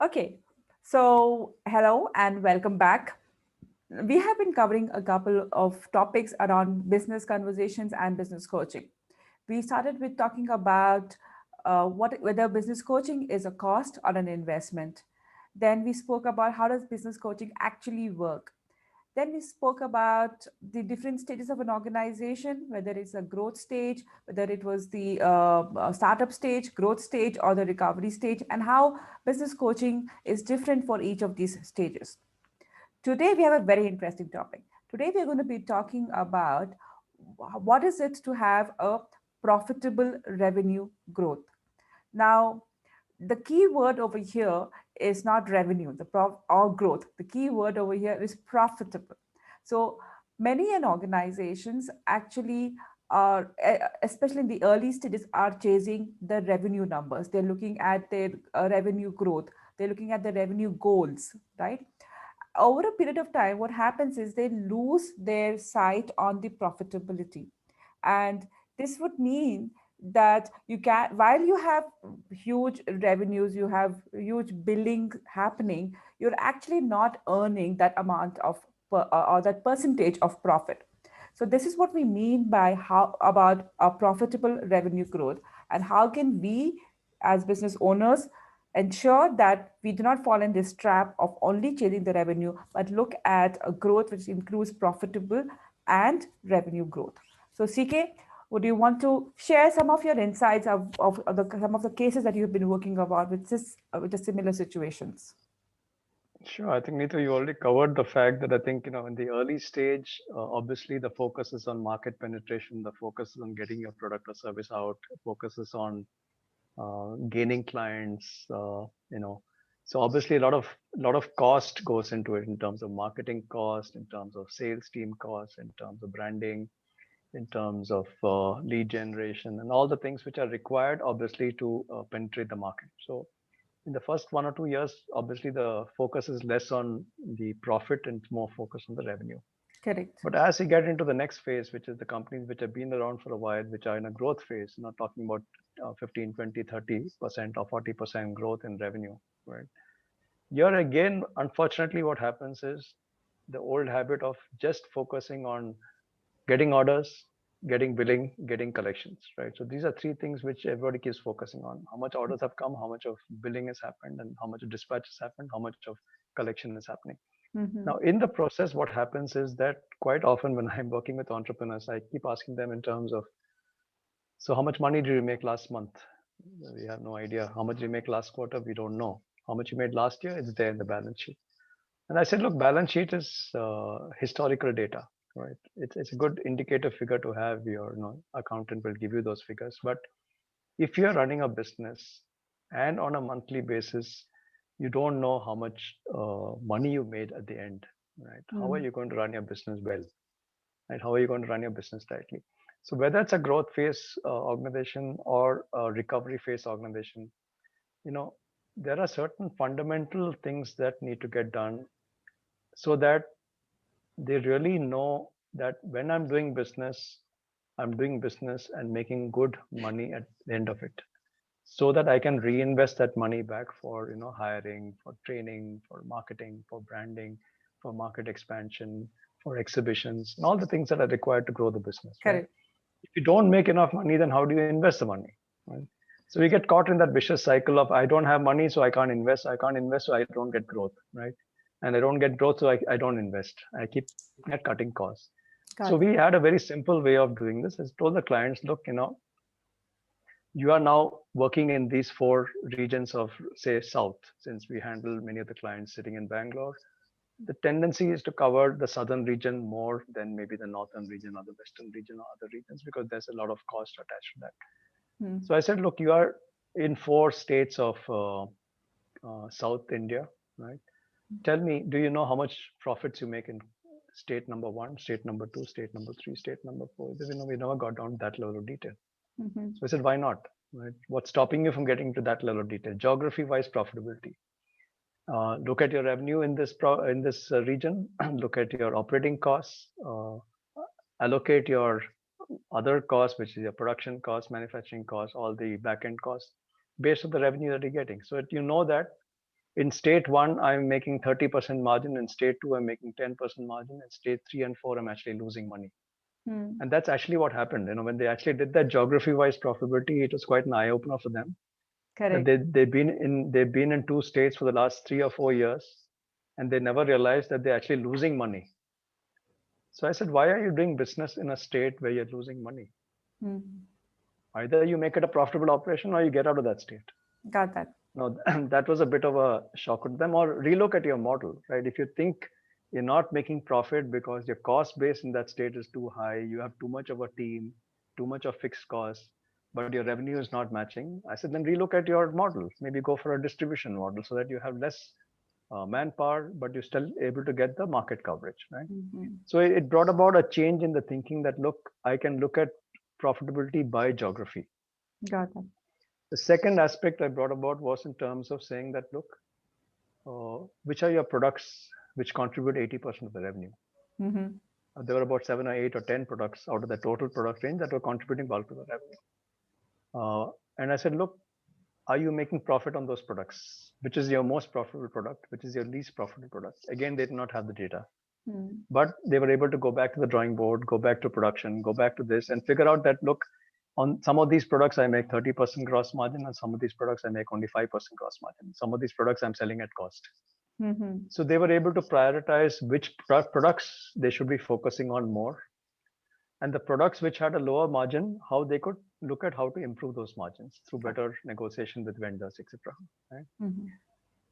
Okay, so hello and welcome back. We have been covering a couple of topics around business conversations and business coaching. We started with talking about whether business coaching is a cost or an investment. Then we spoke about how does business coaching actually work. Then we spoke about the different stages of an organization, whether it's a growth stage, whether it was the startup stage, growth stage, or the recovery stage, and how business coaching is different for each of these stages. Today, we have a very interesting topic. Today, we're going to be talking about what is it to have a profitable revenue growth. Now, the key word over here is not revenue, or growth. The key word over here is profitable. So many an organizations actually are, especially in the early stages, are chasing the revenue numbers. They're looking at their revenue growth. They're looking at the revenue goals, right? Over a period of time, what happens is they lose their sight on the profitability. And this would mean that you can, while you have huge revenues, you have huge billing happening, you're actually not earning that amount of or that percentage of profit. So this is what we mean by how about a profitable revenue growth, and how can we as business owners ensure that we do not fall in this trap of only chasing the revenue, but look at a growth which includes profitable and revenue growth. So, CK, would you want to share some of your insights some of the cases that you've been working about with the similar situations? Sure. I think Neetu, you already covered the fact that I think, in the early stage, obviously the focus is on market penetration, the focus is on getting your product or service out, focus is on gaining clients, So obviously a lot of cost goes into it in terms of marketing cost, in terms of sales team cost, in terms of branding, in terms of lead generation, and all the things which are required, obviously, to penetrate the market. So in the first 1 or 2 years, obviously the focus is less on the profit and more focused on the revenue. Correct. But as we get into the next phase, which is the companies which have been around for a while, which are in a growth phase, not talking about 15, 20, 30% or 40% growth in revenue, right? Here again, unfortunately, what happens is the old habit of just focusing on getting orders, getting billing, getting collections, right? So these are three things which everybody keeps focusing on: how much orders have come, how much of billing has happened, and how much of dispatch has happened, how much of collection is happening. Mm-hmm. Now, in the process, what happens is that quite often when I'm working with entrepreneurs, I keep asking them in terms of, so how much money did you make last month? We have no idea. How much did you make last quarter? We don't know. How much you made last year? It's there in the balance sheet. And I said, look, balance sheet is historical data, right? It's a good indicator figure to have. Your accountant will give you those figures. But if you're running a business and on a monthly basis, you don't know how much money you made at the end, right? How are Mm. you going to run your business well, right? How are you going to run your business tightly? So whether it's a growth phase organization or a recovery phase organization, you know, there are certain fundamental things that need to get done so that they really know that when I'm doing business and making good money at the end of it, so that I can reinvest that money back for hiring, for training, for marketing, for branding, for market expansion, for exhibitions, and all the things that are required to grow the business, right? Correct. If you don't make enough money, then how do you invest the money, right? So we get caught in that vicious cycle of I don't have money, so I can't invest, so I don't get growth, right? And I don't get growth, so I don't invest. I keep looking at cutting costs. So Got we it. had a very simple way of doing this. I told the clients, look, you are now working in these four regions of, say, South, since we handle many of the clients sitting in Bangalore. The tendency is to cover the southern region more than maybe the northern region or the western region or other regions, because there's a lot of cost attached to that. Mm. So I said, look, you are in four states of South India, right? Tell me, do you know how much profits you make in state number one, state number two, state number three, state number four? They said, no, we never got down to that level of detail. Mm-hmm. So I said, why not? Right? What's stopping you from getting to that level of detail? Geography-wise profitability. Look at your revenue in this region. Look at your operating costs. Allocate your other costs, which is your production costs, manufacturing costs, all the back-end costs, based on the revenue that you're getting. So that you know that In state one, I'm making 30% margin. In state two, I'm making 10% margin. In state three and four, I'm actually losing money. Hmm. And that's actually what happened. When they actually did that geography-wise profitability, it was quite an eye-opener for them. That Correct. they've been in two states for the last 3 or 4 years, and they never realized that they're actually losing money. So I said, why are you doing business in a state where you're losing money? Hmm. Either you make it a profitable operation or you get out of that state. Got that. No, that was a bit of a shock to them. Or relook at your model, right? If you think you're not making profit because your cost base in that state is too high, you have too much of a team, too much of fixed costs, but your revenue is not matching. I said, then relook at your model. Maybe go for a distribution model so that you have less manpower, but you're still able to get the market coverage, right? Hmm. So it brought about a change in the thinking that look, I can look at profitability by geography. Got that. The second aspect I brought about was in terms of saying that, look, which are your products which contribute 80% of the revenue? Hmm. There were about 7 or 8 or 10 products out of the total product range that were contributing bulk of the revenue. And I said, look, are you making profit on those products? Which is your most profitable product? Which is your least profitable product? Again, they did not have the data, Hmm. but they were able to go back to the drawing board, go back to production, go back to this, and figure out that, look, on some of these products I make 30% gross margin, and some of these products I make only 5% gross margin. Some of these products I'm selling at cost. Hmm. So they were able to prioritize which products they should be focusing on more, and the products which had a lower margin, how they could look at how to improve those margins through Got. better negotiation with vendors, etc. Right? Hmm.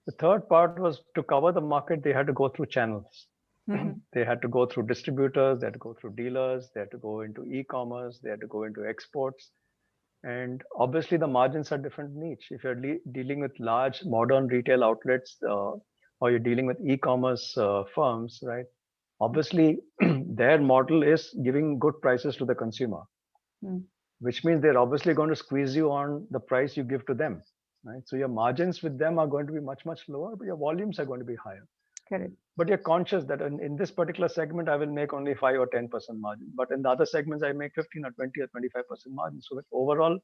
The third part was to cover the market, they had to go through channels. Hmm. They had to go through distributors, they had to go through dealers, they had to go into e-commerce, they had to go into exports. And obviously, the margins are different in each. If you're dealing with large modern retail outlets, or you're dealing with e-commerce firms, right? Obviously, their model is giving good prices to the consumer, Hmm. which means they're obviously going to squeeze you on the price you give to them, right? So your margins with them are going to be much, much lower, but your volumes are going to be higher. Correct. But you're conscious that in this particular segment, I will make only 5 or 10% margin. But in the other segments, I make 15 or 20 or 25% margin. So that overall,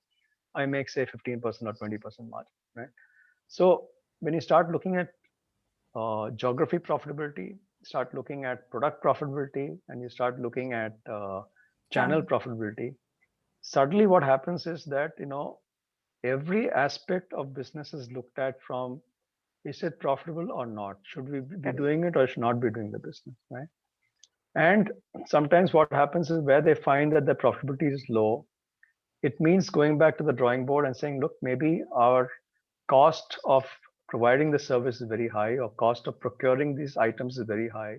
I make say 15% or 20% margin, right? So when you start looking at geography profitability, start looking at product profitability, and you start looking at channel Channel. profitability, suddenly what happens is that every aspect of business is looked at from, is it profitable or not? Should we be Correct. doing it or should not be doing the business, right? And sometimes what happens is where they find that the profitability is low, it means going back to the drawing board and saying, look, maybe our cost of providing the service is very high, or cost of procuring these items is very high.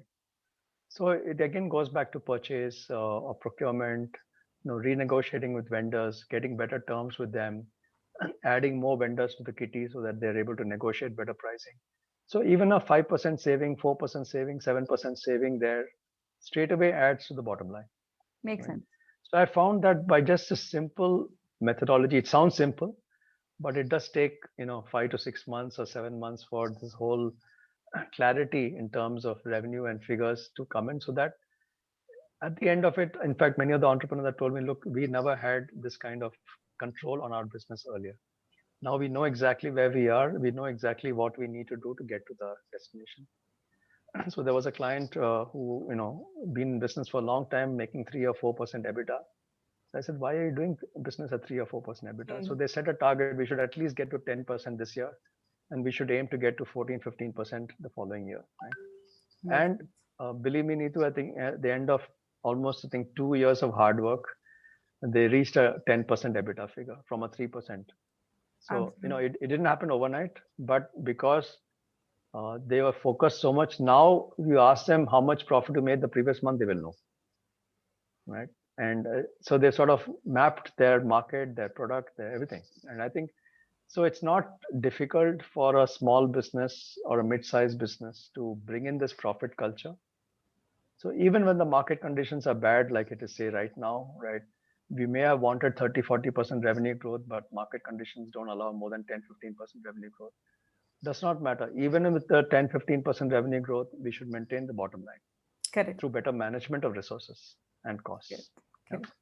So it again goes back to purchase or procurement, renegotiating with vendors, getting better terms with them, adding more vendors to the kitty so that they're able to negotiate better pricing. So even a 5% saving, 4% saving, 7% saving there straight away adds to the bottom line, Makes right? sense. So I found that by just a simple methodology, it sounds simple, but it does take 5 to 6 months or 7 months for this whole clarity in terms of revenue and figures to come in, so that at the end of it, in fact, many of the entrepreneurs that told me, look, we never had this kind of control on our business earlier. Now we know exactly where we are, we know exactly what we need to do to get to the destination. So there was a client who been in business for a long time, making 3 or 4% EBITDA. So I said, why are you doing business at 3 or 4% EBITDA? So Hmm. they set a target, we should at least get to 10% this year, and we should aim to get to 14, 15% the following year, right? Makes And sense. believe me, Neetu, I think at the end of almost, I think, 2 years of hard work, they reached a 10% EBITDA figure from a 3%. So, Absolutely. it didn't happen overnight, but because they were focused so much, now you ask them how much profit you made the previous month, they will know, right? And so they sort of mapped their market, their product, their everything. And I think so it's not difficult for a small business or a mid-sized business to bring in this profit culture. So even when the market conditions are bad, like it is say right now, right, we may have wanted 30, 40% revenue growth, but market conditions don't allow more than 10, 15% revenue growth. Does not matter. Even with the 10, 15% revenue growth, we should maintain the bottom line Correct. through better management of resources and Correct. costs. Yeah. Correct.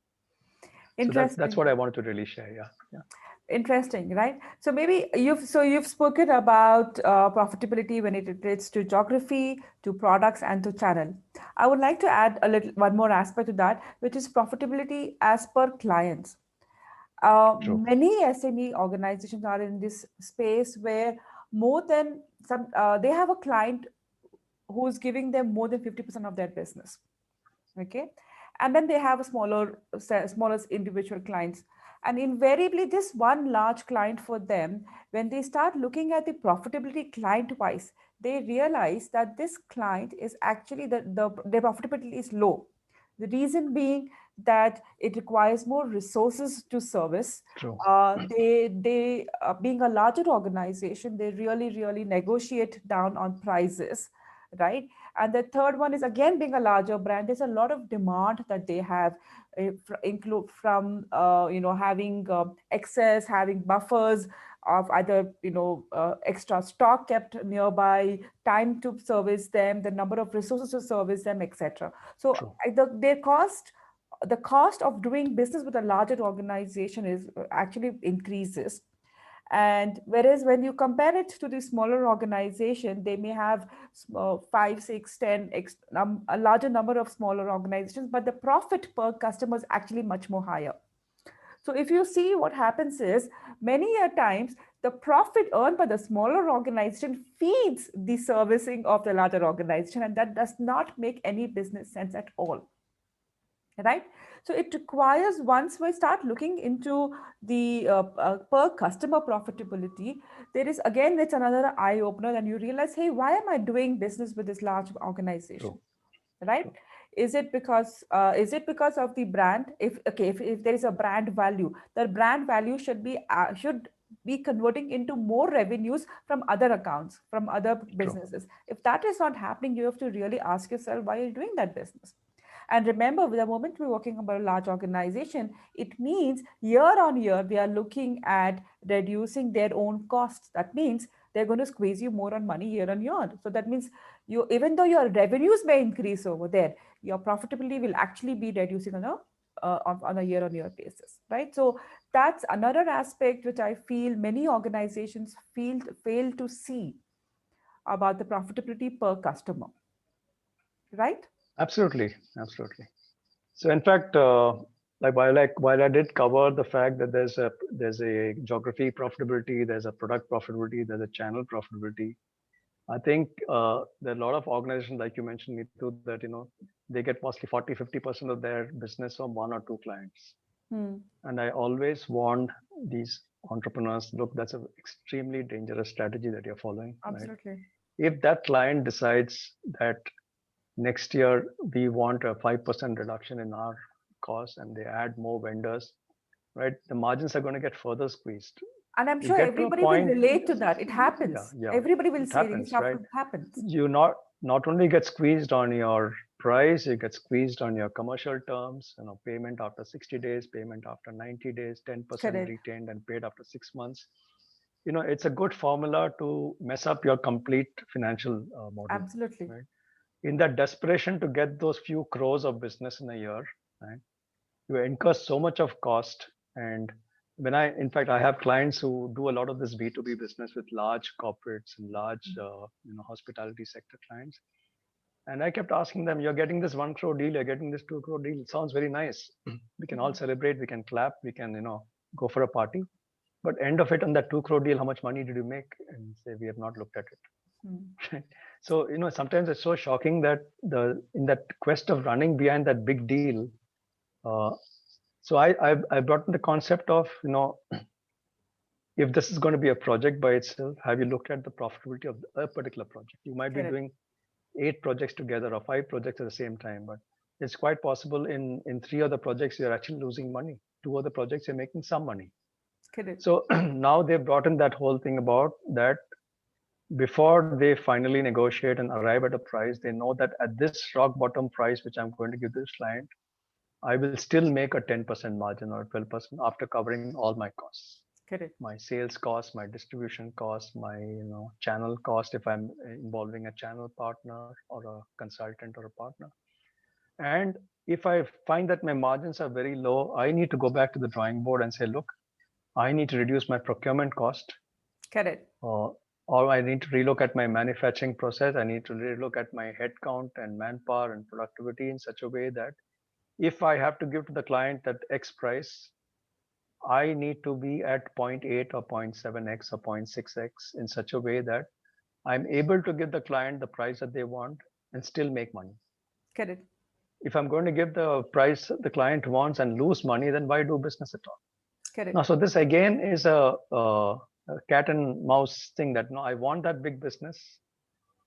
So that's Interesting. what I wanted to really share. Yeah, yeah, Interesting, right? So maybe you've spoken about profitability when it relates to geography, to products, and to channel. I would like to add a little one more aspect to that, which is profitability as per clients. true, Many SME organizations are in this space where more than some they have a client who's giving them more than 50% of their business. Okay, and then they have a smaller individual clients, and invariably this one large client for them, when they start looking at the profitability client wise, they realize that this client is actually their profitability is low. The reason being that it requires more resources to service. true, They being a larger organization, they really negotiate down on prices, right? And the third one is again being a larger brand. There's a lot of demand that they have, include from having excess, having buffers of either extra stock kept nearby, time to service them, the number of resources to service them, etc. So true. the cost of doing business with a larger organization is actually increases. And whereas when you compare it to the smaller organization, they may have five, six, a larger number of smaller organizations, but the profit per customer is actually much more higher. So if you see, what happens is many a times the profit earned by the smaller organization feeds the servicing of the larger organization, and that does not make any business sense at all, right? So it requires, once we start looking into the per customer profitability, there is again, it's another eye opener, and you realize, hey, why am I doing business with this large organization, True, right? true, Is it because of the brand? If there is a brand value, the brand value should be converting into more revenues from other accounts, from other true. businesses. If that is not happening, you have to really ask yourself why you're doing that business. And remember, the moment we're working about a large organization, it means year on year, we are looking at reducing their own costs. That means they're going to squeeze you more on money year on year. So that means you, even though your revenues may increase over there, your profitability will actually be reducing on a year on year basis, right? So that's another aspect which I feel many organizations fail to see about the profitability per customer, right? Absolutely, absolutely. So in fact, while I did cover the fact that there's a geography profitability, there's a product profitability, there's a channel profitability. I think there are a lot of organizations, like you mentioned, Neetu, that they get mostly 40-50% of their business from one or two clients. Hmm. And I always warn these entrepreneurs, look, that's an extremely dangerous strategy that you're following, right? Absolutely. If that client decides that next year we want a 5% reduction in our costs and they add more vendors, right, the margins are going to get further squeezed. And I'm You sure get to a everybody will point. relate to that. It Yeah, happens. yeah, Everybody will it say it happens, right? happens. You not only get squeezed on your price, you get squeezed on your commercial terms, payment after 60 days, payment after 90 days, 10% Correct. retained and paid after 6 months. It's a good formula to mess up your complete financial model, Absolutely. right? In that desperation to get those few crores of business in a year, right, you incur so much of cost. And in fact, I have clients who do a lot of this B2B business with large corporates and large hospitality sector clients. And I kept asking them, you're getting this 1 crore deal, you're getting this 2 crore deal, it sounds very nice. We can all celebrate, we can clap, we can go for a party. But end of it, on that 2 crore deal, how much money did you make? And say, we have not looked at Hmm. it. So sometimes it's so shocking that in that quest of running behind that big deal, uh, so I brought in the concept of, if this is going to be a project by itself, have you looked at the profitability of a particular project? You might be Correct. doing 8 projects together or 5 projects at the same time, but it's quite possible in three other projects you're actually losing money. Two other projects you're making some money. Correct. So now they've brought in that whole thing about that before they finally negotiate and arrive at a price, they know that at this rock bottom price, which I'm going to give this client, I will still make a 10% margin or 12% after covering all my costs, Correct. my sales cost, my distribution cost, my channel cost if I'm involving a channel partner or a consultant or a partner. And If I find that my margins are very low, I need to go back to the drawing board and say, look, I need to reduce my procurement cost, Correct. or, or I need to relook at my manufacturing process. I need to relook at my headcount and manpower and productivity in such a way that if I have to give to the client at X price, I need to be at zero point 0.8 or zero point 0.7x or zero point 0.6x in such a way that I'm able to give the client the price that they want and still make money. Correct. If I'm going to give the price the client wants and lose money, then why do business at all? Now, Correct. so this again is a cat and mouse thing that no, I want that big business,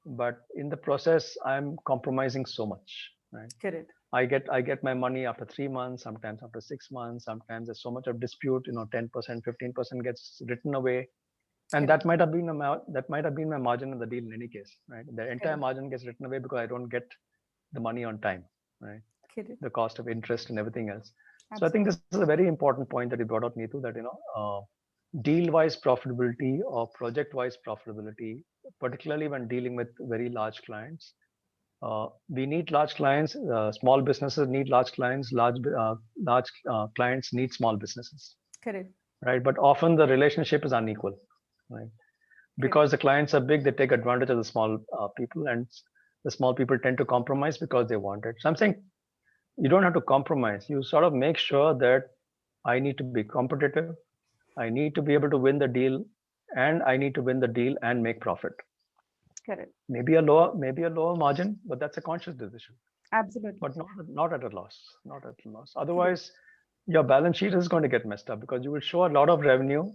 but in the process, I'm compromising so much, right? Correct. I get my money after 3 months, sometimes after 6 months, sometimes there's so much of dispute, 10%, 15% gets written away. And Correct. that might have been my margin in the deal in any case, right? The entire Correct. margin gets written away because I don't get the money on time, right? Correct. The cost of interest and everything else. So I think this Absolutely. is a very important point that you brought out, Neetu, that deal-wise profitability or project-wise profitability, particularly when dealing with very large clients. We need large clients. Small businesses need large clients. Large clients need small businesses, Correct. right? But often the relationship is unequal, right? Correct. Because the clients are big, they take advantage of the small people, and the small people tend to compromise because they want it. So I'm saying you don't have to compromise. You sort of make sure that I need to be competitive. I need to be able to win the deal, and I need to win the deal and make profit. Correct. Maybe a lower margin, but that's a conscious decision. Absolutely. But not at a loss. Not at a loss. Correct. Otherwise, your balance sheet is going to get messed up because you will show a lot of revenue,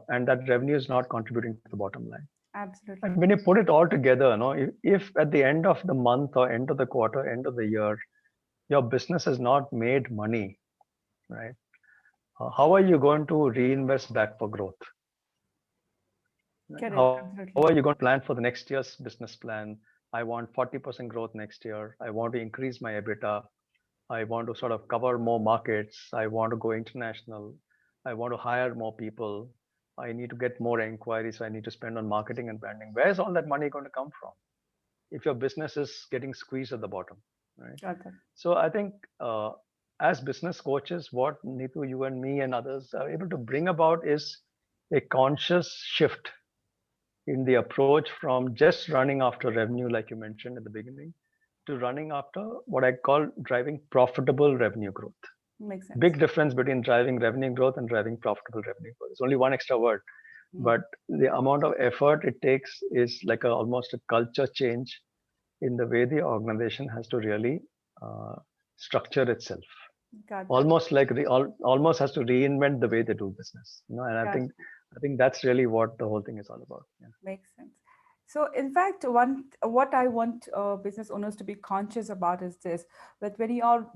and that revenue is not contributing to the bottom line. Absolutely. And when you put it all together, if at the end of the month or end of the quarter, end of the year, your business has not made money, right? How are you going to reinvest back for growth? Right? Correct. How are you going to Absolutely. plan for the next year's business plan? I want 40% growth next year. I want to increase my EBITDA. I want to sort of cover more markets. I want to go international. I want to hire more people. I need to get more inquiries. So I need to spend on marketing and branding. Where's all that money going to come from if your business is getting squeezed at the bottom, right? Got that. So I think as business coaches, what Neetu, you and me and others are able to bring about is a conscious shift in the approach from just running after revenue, like you mentioned at the beginning, to running after what I call driving profitable revenue growth. Makes sense. Big difference between driving revenue growth and driving profitable revenue growth. It's only one extra word, but Mm. the amount of effort it takes is like almost a culture change in the way the organization has to really uh, structure itself. Got that. Almost like almost has to reinvent the way they do business. And I Got think that's really what the whole thing is all about. Yeah. Makes sense. So, in fact, one what I want business owners to be conscious about is this: that when you are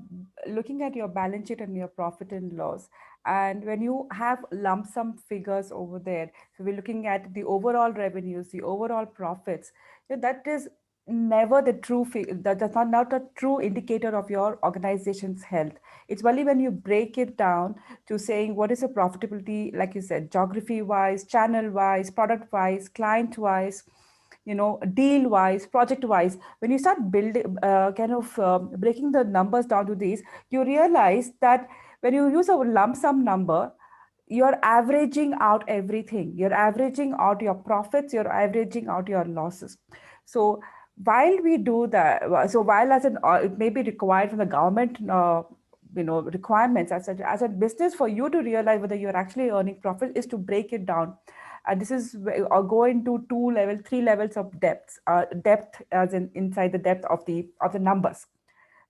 looking at your balance sheet and your profit and loss, and when you have lump sum figures over there, so we're looking at the overall revenues, the overall profits. That is never the true that's not a true indicator of your organization's health. It's only when you break it down to saying what is the profitability, like you said, geography wise, channel wise, product wise, client wise, deal wise, project wise. When you start building kind of breaking the numbers down to these, you realize that when you use a lump sum number, you're averaging out everything. You're averaging out your profits, you're averaging out your losses. So while we do that, so while as an it may be required from the government requirements as a business, for you to realize whether you're actually earning profit is to break it down. And this is go into three levels of depth as in inside the depth of the numbers.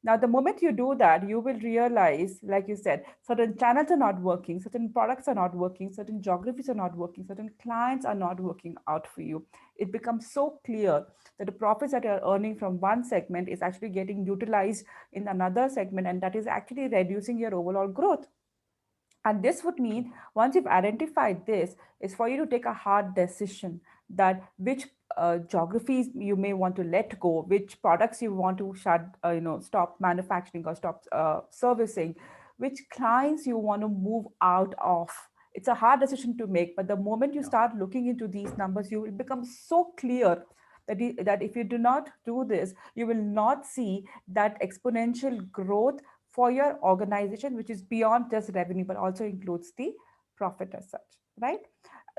Now, the moment you do that, you will realize, like you said, certain channels are not working, certain products are not working, certain geographies are not working, certain clients are not working out for you. It becomes so clear that the profits that you're earning from one segment is actually getting utilized in another segment, and that is actually reducing your overall growth. And this would mean once you've identified this, is for you to take a hard decision that which geographies you may want to let go, which products you want to stop manufacturing or stop servicing, which clients you want to move out of. It's a hard decision to make, but the moment you Yeah. start looking into these numbers, you will become so clear that if you do not do this, you will not see that exponential growth for your organization, which is beyond just revenue, but also includes the profit as such, right?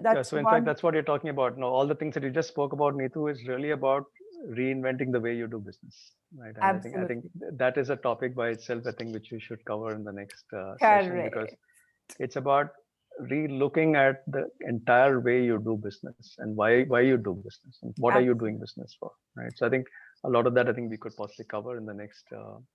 Yeah, That's so in fact, one. that's what you're talking about. No, all the things that you just spoke about, Neetu, is really about reinventing the way you do business, right? And I think Absolutely that is a topic by itself. I think which we should cover in the next session, because correct. it's about re-looking at the entire way you do business and why you do business and what are you doing Absolutely. business for, right? So I think a lot of that I think we could possibly cover in the next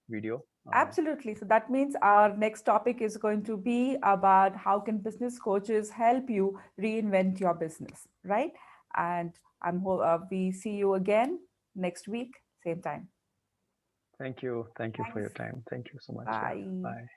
video. Absolutely. So that means our next topic is going to be about how can business coaches help you reinvent your business, right? And we see you again next week, same time. Thank you for your Thanks. time. Thank you so much. Yeah, Bye. bye.